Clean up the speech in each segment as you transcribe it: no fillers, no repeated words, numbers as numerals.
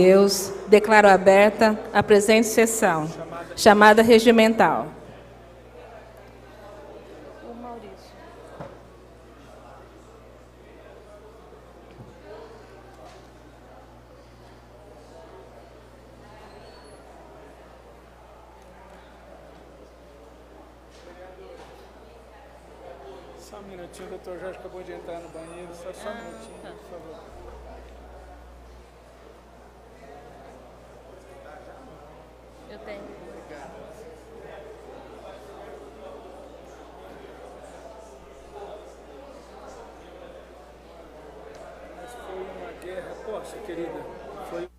Deus, declaro aberta a presente sessão, chamada regimental. Só um minutinho, o doutor Jorge acabou de entrar no banheiro, só um minutinho, tá. por favor. Eu tenho. Mas foi uma guerra, poxa, querida, foi...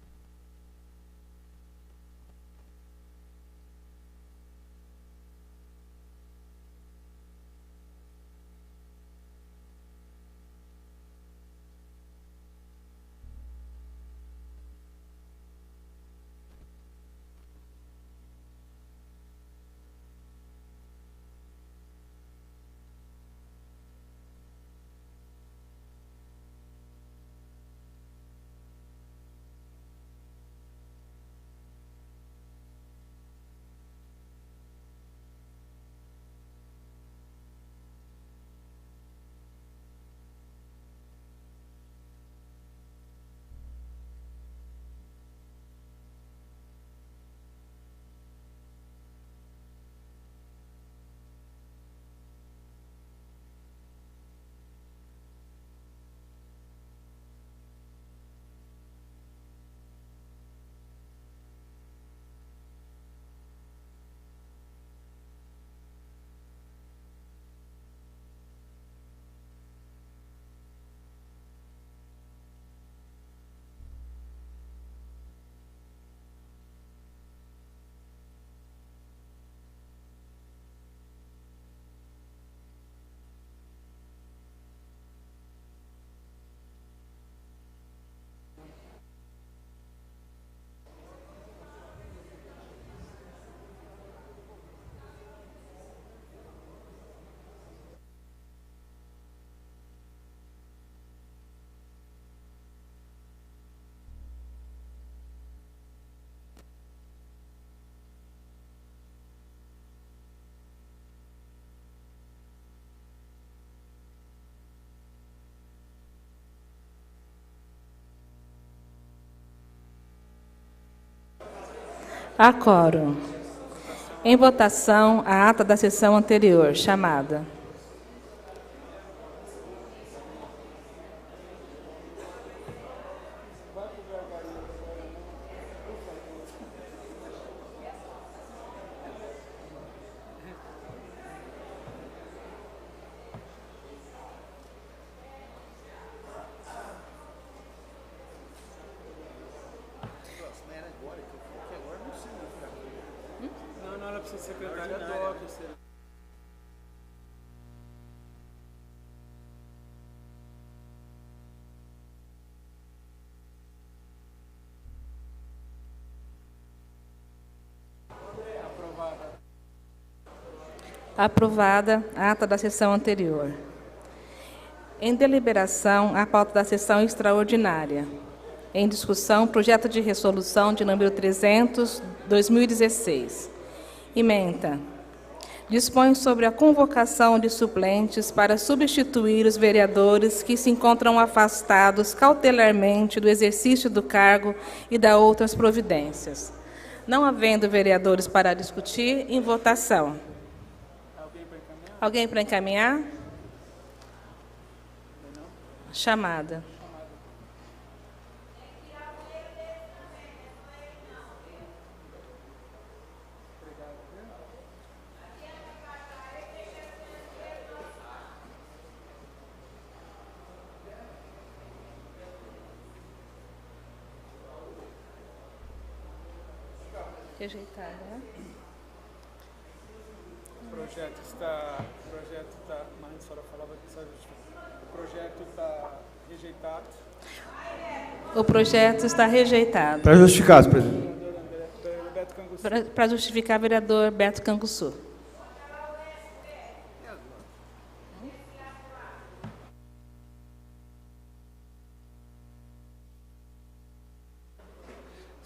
A quórum. Em votação, a ata da sessão anterior, chamada. Não, ela precisa ser secretária DOC. Aprovada a ata da sessão anterior. Em deliberação, a pauta da sessão extraordinária. Em discussão, projeto de resolução de número 300/2016. Ementa. Dispõe sobre a convocação de suplentes para substituir os vereadores que se encontram afastados cautelarmente do exercício do cargo e da outras providências. Não havendo vereadores para discutir, em votação. Alguém para encaminhar? Chamada. Rejeitada, né? O projeto está, mas a senhora falava que está justificado. O projeto está rejeitado. O projeto está rejeitado. Para justificar, presidente. Para justificar, vereador Beto Canguçu.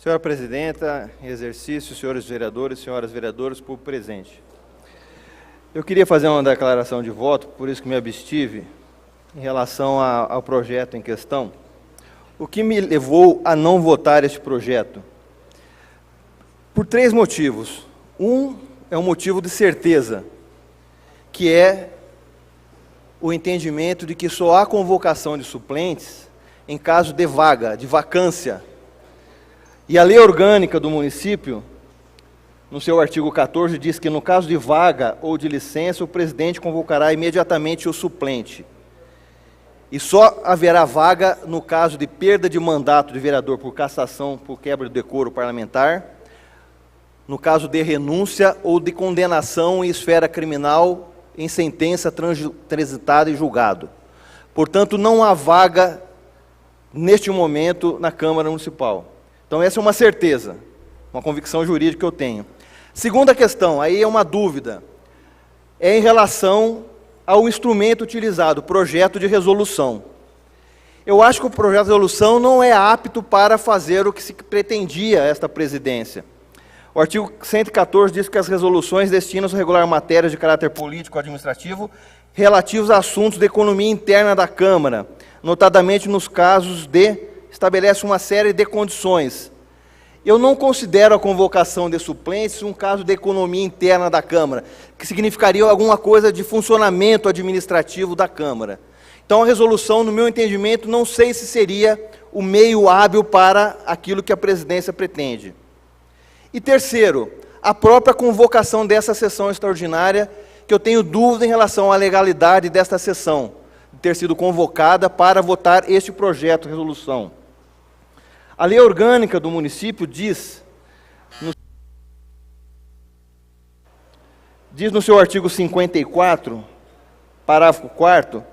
Senhora Presidenta, em exercício, senhores vereadores, senhoras vereadoras, público presente. Eu queria fazer uma declaração de voto, por isso que me abstive, em relação ao projeto em questão. O que me levou a não votar este projeto? Por 3 motivos. Um é um motivo de certeza, que é o entendimento de que só há convocação de suplentes em caso de vaga, de vacância. E a lei orgânica do município, no seu artigo 14, diz que no caso de vaga ou de licença, o presidente convocará imediatamente o suplente. E só haverá vaga no caso de perda de mandato de vereador por cassação, por quebra de decoro parlamentar, no caso de renúncia ou de condenação em esfera criminal em sentença transitada e julgado. Portanto, não há vaga neste momento na Câmara Municipal. Então, essa é uma certeza, uma convicção jurídica que eu tenho. Segunda questão, aí é uma dúvida, é em relação ao instrumento utilizado, projeto de resolução. Eu acho que o projeto de resolução não é apto para fazer o que se pretendia esta presidência. O artigo 114 diz que as resoluções destinam-se a regular matérias de caráter político-administrativo relativos a assuntos de economia interna da Câmara, notadamente nos casos de estabelece uma série de condições. Eu não considero a convocação de suplentes um caso de economia interna da Câmara, que significaria alguma coisa de funcionamento administrativo da Câmara. Então, a resolução, no meu entendimento, não sei se seria o meio hábil para aquilo que a presidência pretende. E terceiro, a própria convocação dessa sessão extraordinária, que eu tenho dúvida em relação à legalidade desta sessão, de ter sido convocada para votar este projeto de resolução. A lei orgânica do município diz no seu artigo 54, parágrafo 4º,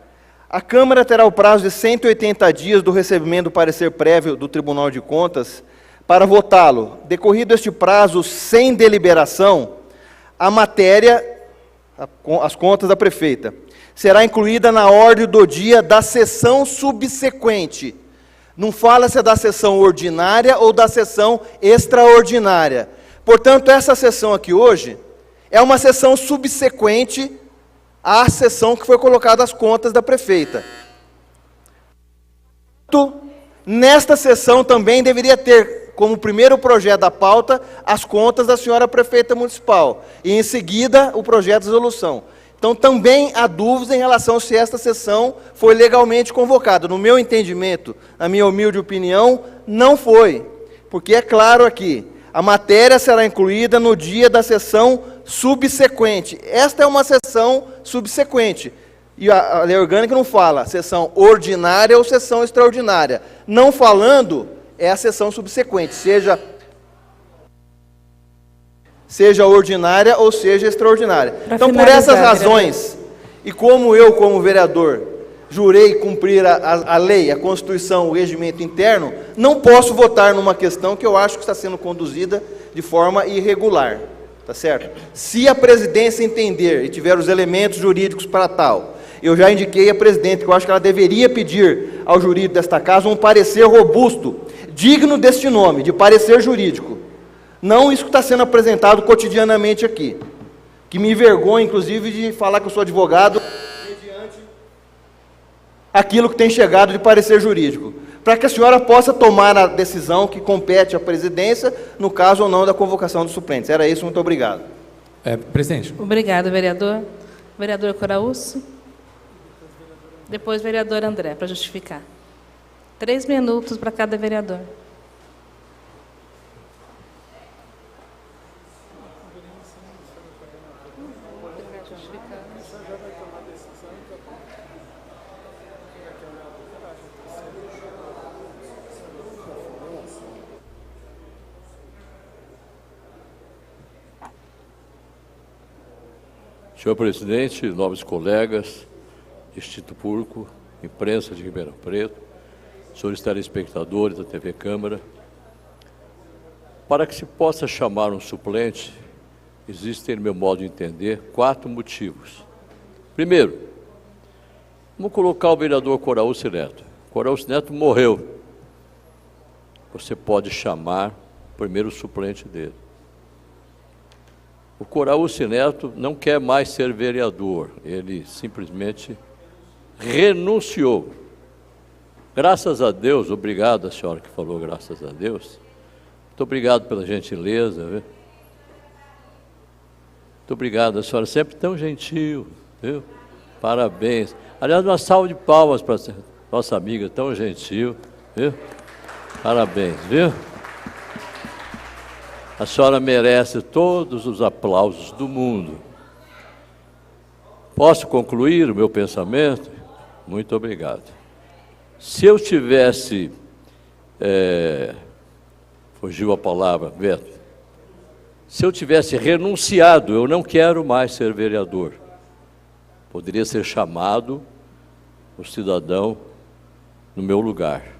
a Câmara terá o prazo de 180 dias do recebimento do parecer prévio do Tribunal de Contas para votá-lo. Decorrido este prazo sem deliberação, a matéria, as contas da prefeita, será incluída na ordem do dia da sessão subsequente. Não fala se é da sessão ordinária ou da sessão extraordinária. Portanto, essa sessão aqui hoje é uma sessão subsequente à sessão que foi colocada as contas da prefeita. Nesta sessão também deveria ter como primeiro projeto da pauta as contas da senhora prefeita municipal e em seguida o projeto de resolução. Então, também há dúvidas em relação se esta sessão foi legalmente convocada. No meu entendimento, na minha humilde opinião, não foi. Porque é claro aqui, a matéria será incluída no dia da sessão subsequente. Esta é uma sessão subsequente. E a lei orgânica não fala sessão ordinária ou sessão extraordinária. Não falando, é a sessão subsequente, seja ordinária ou seja extraordinária. Então, por essas razões, e como eu, como vereador, jurei cumprir a lei, a Constituição, o regimento interno, não posso votar numa questão que eu acho que está sendo conduzida de forma irregular, tá certo? Se a presidência entender e tiver os elementos jurídicos para tal, eu já indiquei à presidente que eu acho que ela deveria pedir ao jurídico desta casa um parecer robusto, digno deste nome, de parecer jurídico. Não isso que está sendo apresentado cotidianamente aqui, que me envergonha, inclusive, de falar que eu sou advogado mediante aquilo que tem chegado de parecer jurídico, para que a senhora possa tomar a decisão que compete à presidência, no caso ou não da convocação dos suplentes. Era isso, muito obrigado. Presidente. Obrigado, vereador. Vereador Coraúcio. Depois, vereador André, para justificar. 3 minutos para cada vereador. Senhor presidente, nobres colegas, Instituto Público, imprensa de Ribeirão Preto, senhores telespectadores da TV Câmara, para que se possa chamar um suplente, existem, no meu modo de entender, 4 motivos. Primeiro, vamos colocar o vereador Coraúcio Neto. Coraúcio Neto morreu. Você pode chamar primeiro suplente dele. O Coraúcio Neto não quer mais ser vereador, ele simplesmente renunciou. Graças a Deus, obrigado a senhora que falou graças a Deus. Muito obrigado pela gentileza, viu? Muito obrigado, a senhora sempre tão gentil, viu? Parabéns. Aliás, uma salva de palmas para nossa amiga tão gentil, viu? Parabéns, viu? A senhora merece todos os aplausos do mundo. Posso concluir o meu pensamento? Muito obrigado. Se eu tivesse, fugiu a palavra, Beto, se eu tivesse renunciado, eu não quero mais ser vereador, poderia ser chamado o cidadão no meu lugar.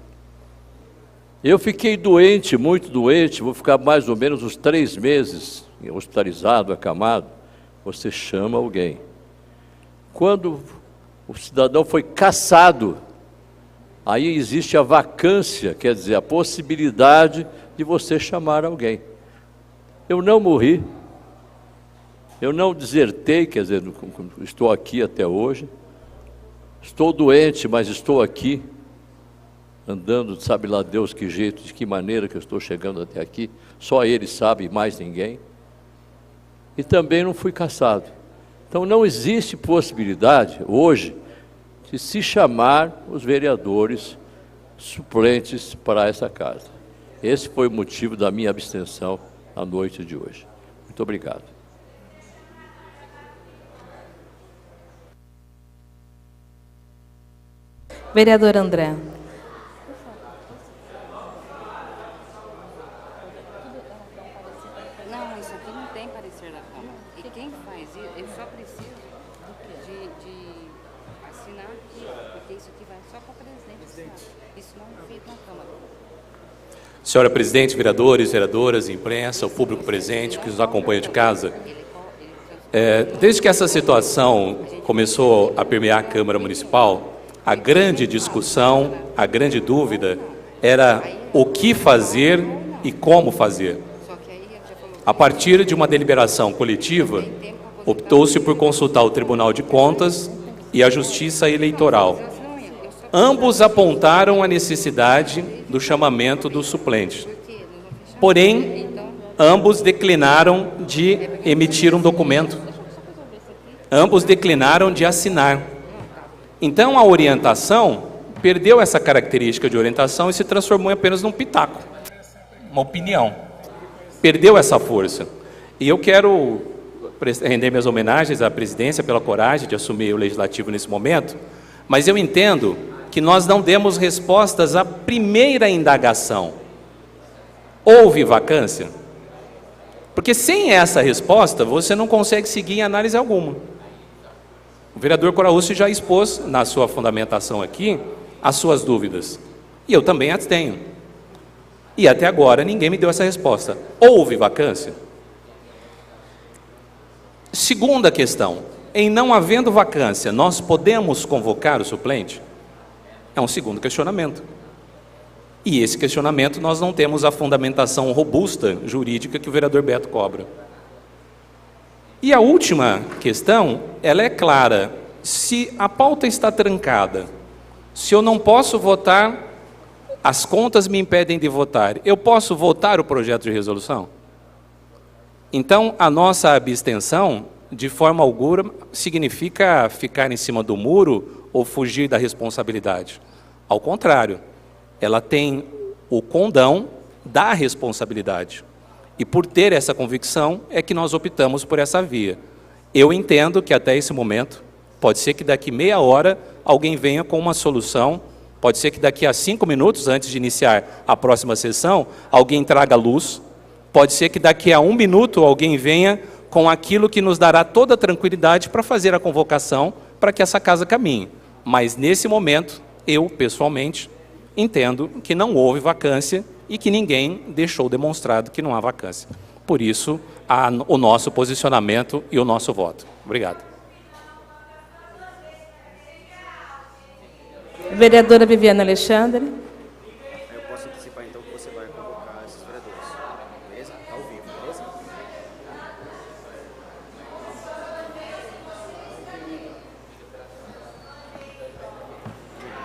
Eu fiquei doente, muito doente, vou ficar mais ou menos uns 3 meses hospitalizado, acamado. Você chama alguém. Quando o cidadão foi cassado, aí existe a vacância, quer dizer, a possibilidade de você chamar alguém. Eu não morri, eu não desertei, quer dizer, estou aqui até hoje. Estou doente, mas estou aqui, andando, sabe lá Deus que jeito, de que maneira que eu estou chegando até aqui. Só Ele sabe, mais ninguém. E também não fui cassado. Então não existe possibilidade, hoje, de se chamar os vereadores suplentes para essa casa. Esse foi o motivo da minha abstenção na noite de hoje. Muito obrigado. Vereador André. Não, isso aqui não tem parecer da Câmara. E quem faz isso, eu só preciso de assinar aqui, ó, porque isso aqui vai só para o presidente assinar. Isso não é feito na Câmara. Senhora Presidente, vereadores, vereadoras, imprensa, o público presente que nos acompanha de casa, desde que essa situação começou a permear a Câmara Municipal, a grande discussão, a grande dúvida era o que fazer e como fazer. A partir de uma deliberação coletiva, optou-se por consultar o Tribunal de Contas e a Justiça Eleitoral. Ambos apontaram a necessidade do chamamento do suplente. Porém, ambos declinaram de emitir um documento. Ambos declinaram de assinar. Então, a orientação perdeu essa característica de orientação e se transformou apenas num pitaco, uma opinião. Perdeu essa força. E eu quero render minhas homenagens à presidência pela coragem de assumir o legislativo nesse momento, mas eu entendo que nós não demos respostas à primeira indagação. Houve vacância? Porque sem essa resposta, você não consegue seguir em análise alguma. O vereador Coraúcio já expôs, na sua fundamentação aqui, as suas dúvidas. E eu também as tenho. E até agora ninguém me deu essa resposta. Houve vacância? Segunda questão. Em não havendo vacância, nós podemos convocar o suplente? É um segundo questionamento. E esse questionamento nós não temos a fundamentação robusta jurídica que o vereador Beto cobra. E a última questão, ela é clara. Se a pauta está trancada, se eu não posso votar, as contas me impedem de votar, eu posso votar o projeto de resolução? Então, a nossa abstenção, de forma alguma, significa ficar em cima do muro ou fugir da responsabilidade. Ao contrário, ela tem o condão da responsabilidade. E por ter essa convicção é que nós optamos por essa via. Eu entendo que até esse momento, pode ser que daqui meia hora alguém venha com uma solução, pode ser que daqui a 5 minutos, antes de iniciar a próxima sessão, alguém traga luz, pode ser que daqui a 1 minuto alguém venha com aquilo que nos dará toda a tranquilidade para fazer a convocação para que essa casa caminhe. Mas nesse momento, eu, pessoalmente, entendo que não houve vacância e que ninguém deixou demonstrado que não há vacância. Por isso, o nosso posicionamento e o nosso voto. Obrigado. Vereadora Viviane Alexandre. Eu posso antecipar, então, que você vai convocar esses vereadores.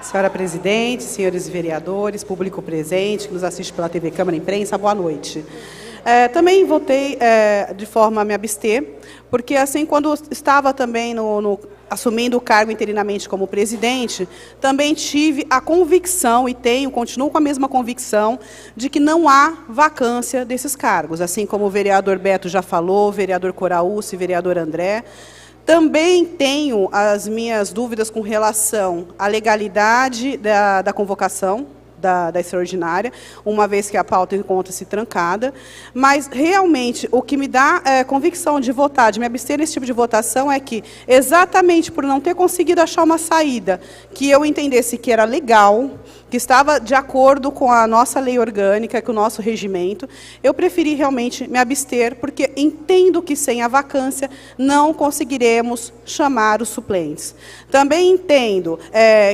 Senhora presidente, senhores vereadores, público presente, que nos assiste pela TV Câmara Imprensa, boa noite. Também votei de forma a me abster, porque assim, quando estava também assumindo o cargo interinamente como presidente, também tive a convicção, e continuo com a mesma convicção, de que não há vacância desses cargos, assim como o vereador Beto já falou, o vereador Coraúce, o vereador André. Também tenho as minhas dúvidas com relação à legalidade da convocação da extraordinária, uma vez que a pauta encontra-se trancada, mas realmente o que me dá convicção de votar, de me abster nesse tipo de votação, é que, exatamente por não ter conseguido achar uma saída que eu entendesse que era legal, que estava de acordo com a nossa lei orgânica, com o nosso regimento, eu preferi realmente me abster, porque entendo que sem a vacância não conseguiremos chamar os suplentes. Também entendo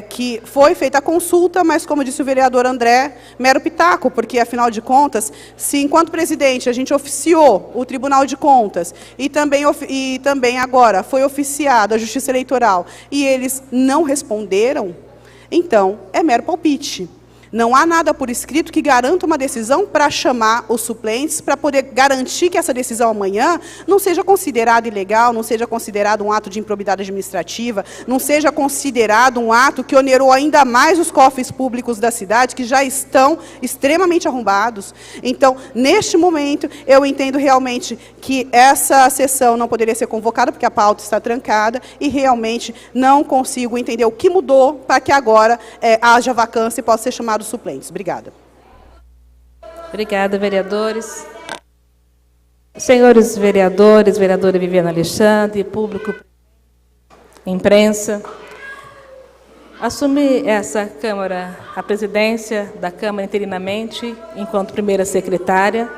que foi feita a consulta, mas, como disse o vereador André, mero pitaco, porque, afinal de contas, se, enquanto presidente, a gente oficiou o Tribunal de Contas e também agora foi oficiado a Justiça Eleitoral e eles não responderam, então, é mero palpite. Não há nada por escrito que garanta uma decisão para chamar os suplentes, para poder garantir que essa decisão amanhã não seja considerada ilegal, não seja considerado um ato de improbidade administrativa, não seja considerado um ato que onerou ainda mais os cofres públicos da cidade, que já estão extremamente arrombados. Então, neste momento, eu entendo realmente que essa sessão não poderia ser convocada, porque a pauta está trancada, e realmente não consigo entender o que mudou para que agora haja vacância e possa ser chamado suplentes. Obrigada. Obrigada, vereadores. Senhores vereadores, vereadora Viviane Alexandre, público, imprensa, assumi essa Câmara, a presidência da Câmara interinamente, enquanto primeira secretária,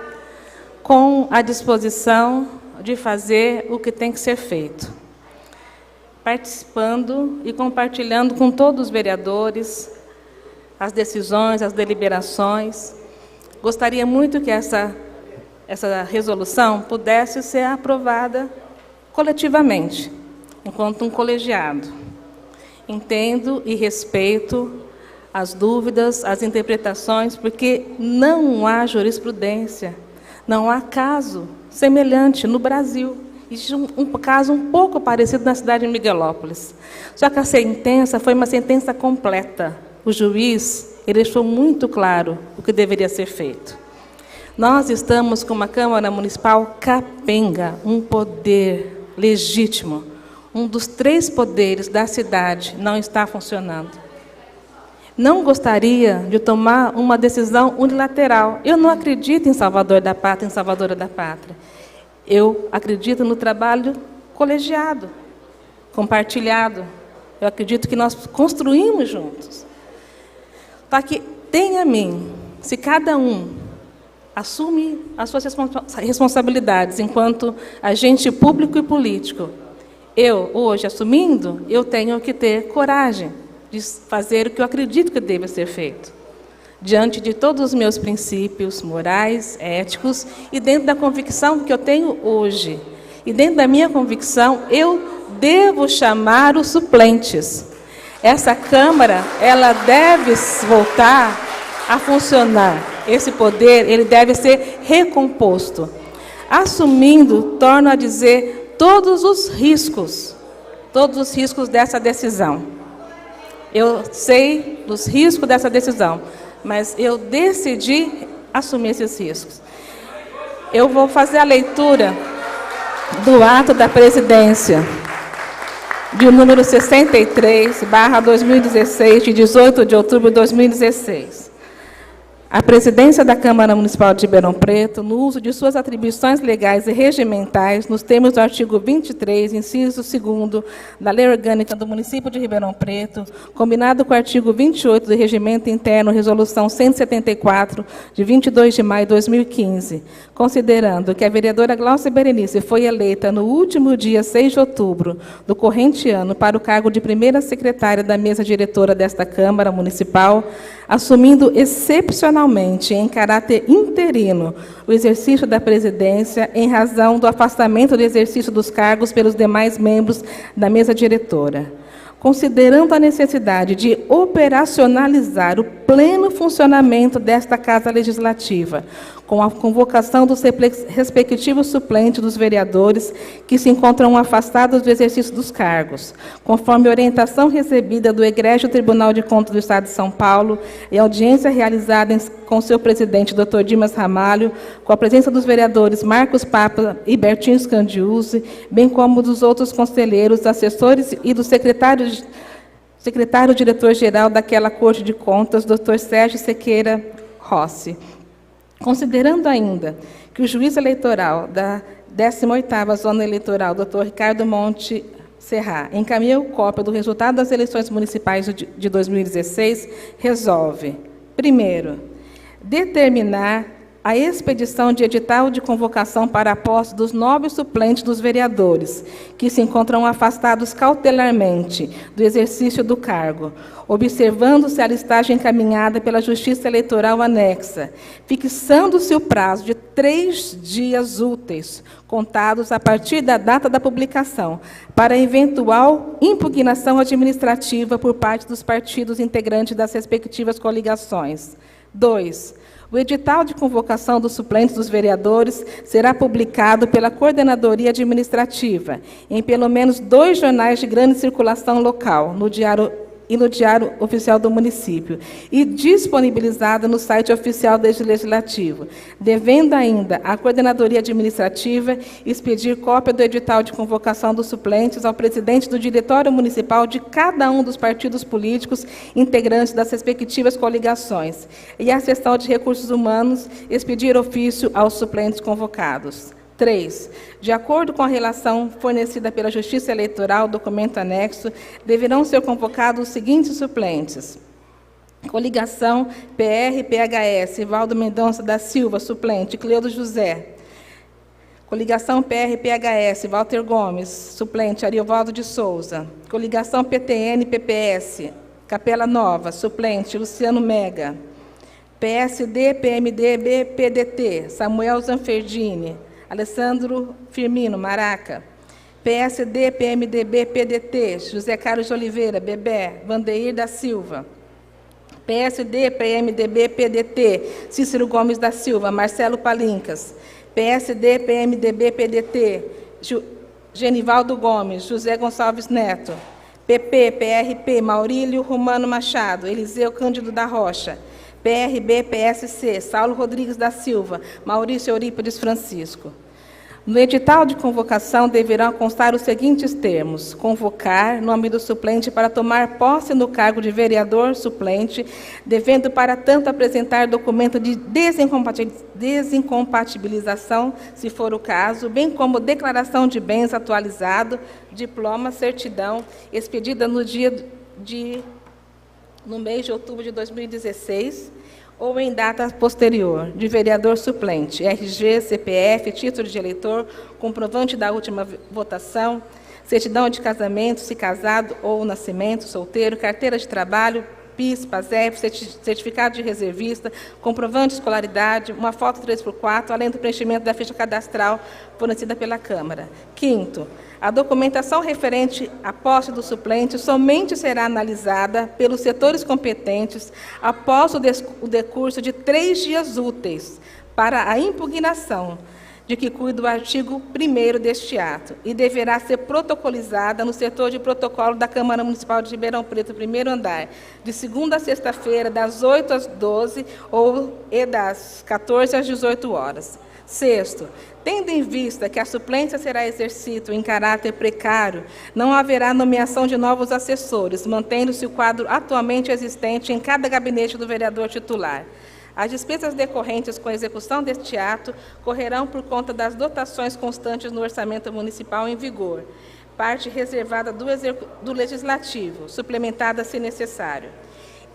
com a disposição de fazer o que tem que ser feito, participando e compartilhando com todos os vereadores as decisões, as deliberações. Gostaria muito que essa resolução pudesse ser aprovada coletivamente, enquanto um colegiado. Entendo e respeito as dúvidas, as interpretações, porque não há jurisprudência, não há caso semelhante no Brasil. Existe um caso um pouco parecido na cidade de Miguelópolis. Só que a sentença foi uma sentença completa. O juiz deixou muito claro o que deveria ser feito. Nós estamos com uma Câmara Municipal capenga, um poder legítimo. Um dos 3 poderes da cidade não está funcionando. Não gostaria de tomar uma decisão unilateral. Eu não acredito em Salvador da Pátria, em Salvadora da Pátria. Eu acredito no trabalho colegiado, compartilhado. Eu acredito que nós construímos juntos. Para que tenha a mim, se cada um assume as suas responsabilidades enquanto agente público e político, eu, hoje, assumindo, eu tenho que ter coragem de fazer o que eu acredito que deve ser feito, diante de todos os meus princípios morais, éticos, e dentro da convicção que eu tenho hoje. E dentro da minha convicção, eu devo chamar os suplentes. Essa Câmara, ela deve voltar a funcionar. Esse poder, ele deve ser recomposto. Assumindo, torno a dizer, todos os riscos dessa decisão. Eu sei dos riscos dessa decisão, mas eu decidi assumir esses riscos. Eu vou fazer a leitura do ato da presidência, de número 63/2016, de 18 de outubro de 2016. A presidência da Câmara Municipal de Ribeirão Preto, no uso de suas atribuições legais e regimentais, nos termos do artigo 23, inciso 2º, da Lei Orgânica do Município de Ribeirão Preto, combinado com o artigo 28 do Regimento Interno, Resolução 174, de 22 de maio de 2015, considerando que a vereadora Glaucia Berenice foi eleita no último dia 6 de outubro do corrente ano para o cargo de primeira secretária da mesa diretora desta Câmara Municipal, assumindo excepcionalmente, em caráter interino, o exercício da presidência em razão do afastamento do exercício dos cargos pelos demais membros da mesa diretora. considerando a necessidade de operacionalizar o pleno funcionamento desta Casa Legislativa, com a convocação dos respectivos suplentes dos vereadores que se encontram afastados do exercício dos cargos, conforme orientação recebida do Egrégio Tribunal de Contas do Estado de São Paulo e audiência realizada com seu presidente, Dr. Dimas Ramalho, com a presença dos vereadores Marcos Papa e Bertinho Scandiuzzi, bem como dos outros conselheiros, assessores e do secretário-diretor-geral daquela Corte de Contas, Dr. Sérgio Sequeira Rossi. Considerando ainda que o juiz eleitoral da 18ª Zona Eleitoral, Dr. Ricardo Monte Serra, encaminhou cópia do resultado das eleições municipais de 2016, resolve, primeiro, determinar a expedição de edital de convocação para a posse dos novos suplentes dos vereadores, que se encontram afastados cautelarmente do exercício do cargo, observando-se a listagem encaminhada pela Justiça Eleitoral anexa, fixando-se o prazo de 3 dias úteis, contados a partir da data da publicação, para eventual impugnação administrativa por parte dos partidos integrantes das respectivas coligações. 2. O edital de convocação dos suplentes dos vereadores será publicado pela Coordenadoria Administrativa em pelo menos 2 jornais de grande circulação local, no Diário Oficial do Município, e disponibilizado no site oficial deste Legislativo, devendo ainda a Coordenadoria Administrativa expedir cópia do edital de convocação dos suplentes ao presidente do Diretório Municipal de cada um dos partidos políticos integrantes das respectivas coligações, e a Seção de Recursos Humanos expedir ofício aos suplentes convocados. 3. De acordo com a relação fornecida pela Justiça Eleitoral, documento anexo, deverão ser convocados os seguintes suplentes. Coligação PR-PHS, Valdo Mendonça da Silva, suplente, Cleudo José. Coligação PR-PHS, Walter Gomes, suplente, Ariovaldo de Souza. Coligação PTN-PPS, Capela Nova, suplente, Luciano Mega. PSD-PMDB-PDT, Samuel Zanferdini. Alessandro Firmino, Maraca. PSD, PMDB, PDT, José Carlos de Oliveira, Bebé, Vandeir da Silva. PSD, PMDB, PDT, Cícero Gomes da Silva, Marcelo Palincas. PSD, PMDB, PDT, Genivaldo Gomes, José Gonçalves Neto. PP, PRP, Maurílio Romano Machado, Eliseu Cândido da Rocha. PRB, PSC, Saulo Rodrigues da Silva, Maurício Eurípides Francisco. No edital de convocação deverão constar os seguintes termos: convocar nome do suplente para tomar posse no cargo de vereador suplente, devendo para tanto apresentar documento de desincompatibilização, se for o caso, bem como declaração de bens atualizado, diploma, certidão, expedida no mês de outubro de 2016, ou em data posterior, de vereador suplente, RG, CPF, título de eleitor, comprovante da última votação, certidão de casamento, se casado ou nascimento, solteiro, carteira de trabalho, PIS, PASEP, certificado de reservista, comprovante de escolaridade, uma foto 3x4, além do preenchimento da ficha cadastral fornecida pela Câmara. 5º, a documentação referente à posse do suplente somente será analisada pelos setores competentes após o decurso de 3 dias úteis para a impugnação, de que cuida o artigo 1º deste ato, e deverá ser protocolizada no setor de protocolo da Câmara Municipal de Ribeirão Preto, 1º andar, de segunda a sexta-feira, das 8 às 12 e das 14 às 18 horas. 6º, tendo em vista que a suplência será exercício em caráter precário, não haverá nomeação de novos assessores, mantendo-se o quadro atualmente existente em cada gabinete do vereador titular. As despesas decorrentes com a execução deste ato correrão por conta das dotações constantes no orçamento municipal em vigor, parte reservada do Legislativo, suplementada se necessário.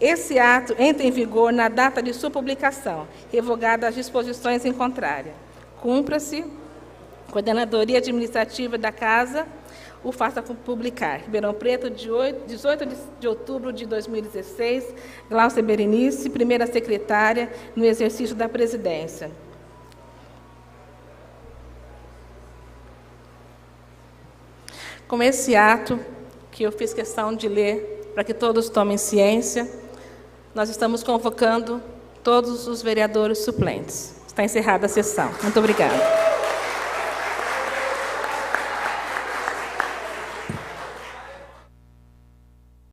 Esse ato entra em vigor na data de sua publicação, revogada as disposições em contrária. Cumpra-se, Coordenadoria Administrativa da Casa o faça publicar. Ribeirão Preto, 18 de outubro de 2016, Glaucia Berenice, primeira secretária, no exercício da presidência. Com esse ato, que eu fiz questão de ler para que todos tomem ciência. Nós estamos convocando todos os vereadores suplentes. Está encerrada a sessão. Muito obrigada.